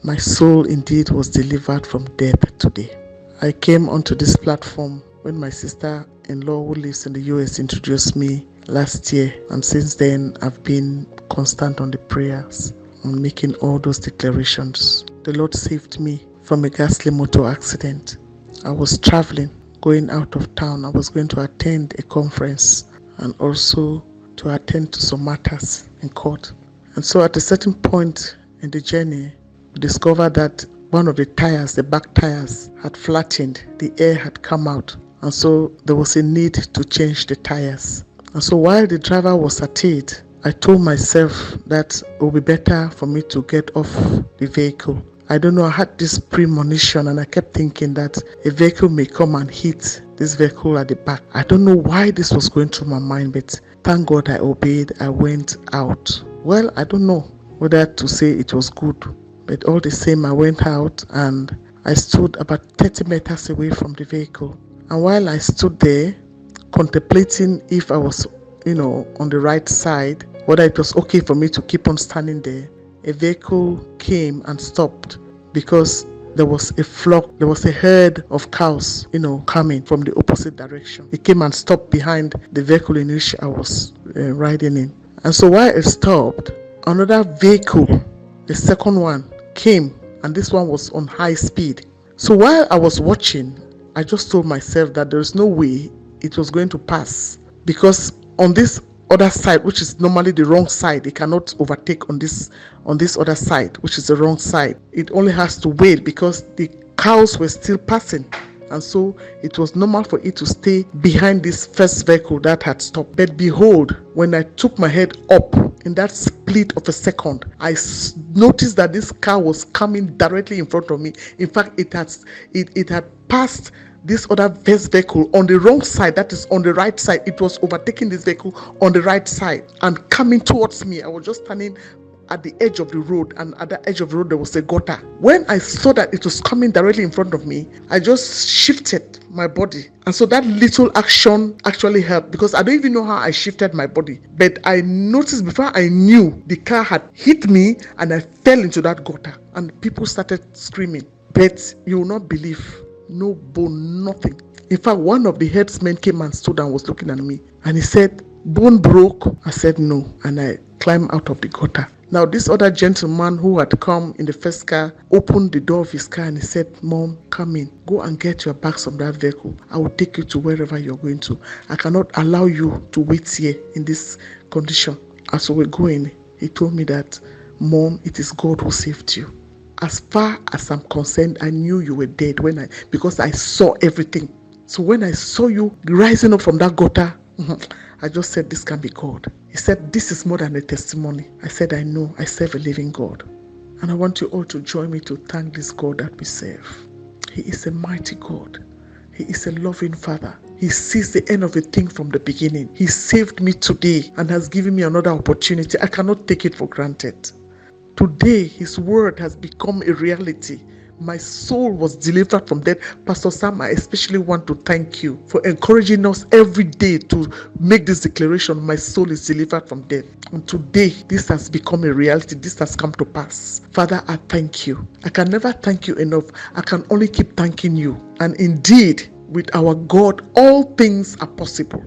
My soul indeed was delivered from death today. I came onto this platform when my sister-in-law who lives in the US introduced me last year, and since then I've been constant on the prayers, on making all those declarations. The Lord saved me from a ghastly motor accident. I was traveling, going out of town. I was going to attend a conference and also to attend to some matters in court. And so at a certain point in the journey, we discovered that one of the tires, the back tires, had flattened. The air had come out. And so there was a need to change the tires. And so while the driver was at it, I told myself that it would be better for me to get off the vehicle. I don't know, I had this premonition and I kept thinking that a vehicle may come and hit this vehicle at the back. I don't know why this was going through my mind, but thank God I obeyed. I went out. Well, I don't know whether to say it was good, but all the same, I went out and I stood about 30 meters away from the vehicle. And while I stood there, contemplating if I was, on the right side, whether it was okay for me to keep on standing there, a vehicle came and stopped because there was a flock, there was a herd of cows, coming from the opposite direction. It came and stopped behind the vehicle in which I was riding in. And so while it stopped, another vehicle, the second one, came, and this one was on high speed. So while I was watching, I just told myself that there is no way it was going to pass, because on this other side, which is normally the wrong side, it cannot overtake on this other side, which is the wrong side. It only has to wait because the cows were still passing. And so it was normal for it to stay behind this first vehicle that had stopped. But behold, when I took my head up, in that split of a second, I noticed that this car was coming directly in front of me. In fact, it had passed this other first vehicle on the wrong side, that is on the right side. It was overtaking this vehicle on the right side and coming towards me. I was just standing at the edge of the road, and at the edge of the road there was a gutter. When I saw that it was coming directly in front of me, I just shifted my body. And so that little action actually helped, because I don't even know how I shifted my body, but I noticed before I knew, the car had hit me and I fell into that gutter, and people started screaming. But you will not believe, no bone, nothing. In fact, one of the headsmen came and stood and was looking at me, and he said, "Bone broke?" I said no, and I climbed out of the gutter. Now, this other gentleman who had come in the first car opened the door of his car and he said, "Mom, come in. Go and get your bags from that vehicle. I will take you to wherever you're going to. I cannot allow you to wait here in this condition." As we were going, he told me that, "Mom, it is God who saved you. As far as I'm concerned, I knew you were dead because I saw everything. So when I saw you rising up from that gutter, I just said, this can be God." He said, "This is more than a testimony." I said, "I know, I serve a living God." And I want you all to join me to thank this God that we serve. He is a mighty God. He is a loving Father. He sees the end of a thing from the beginning. He saved me today and has given me another opportunity. I cannot take it for granted. Today, His word has become a reality. My soul was delivered from death. Pastor Sam, I especially want to thank you for encouraging us every day to make this declaration. My soul is delivered from death. And today, this has become a reality. This has come to pass. Father, I thank you. I can never thank you enough. I can only keep thanking you. And indeed, with our God, all things are possible.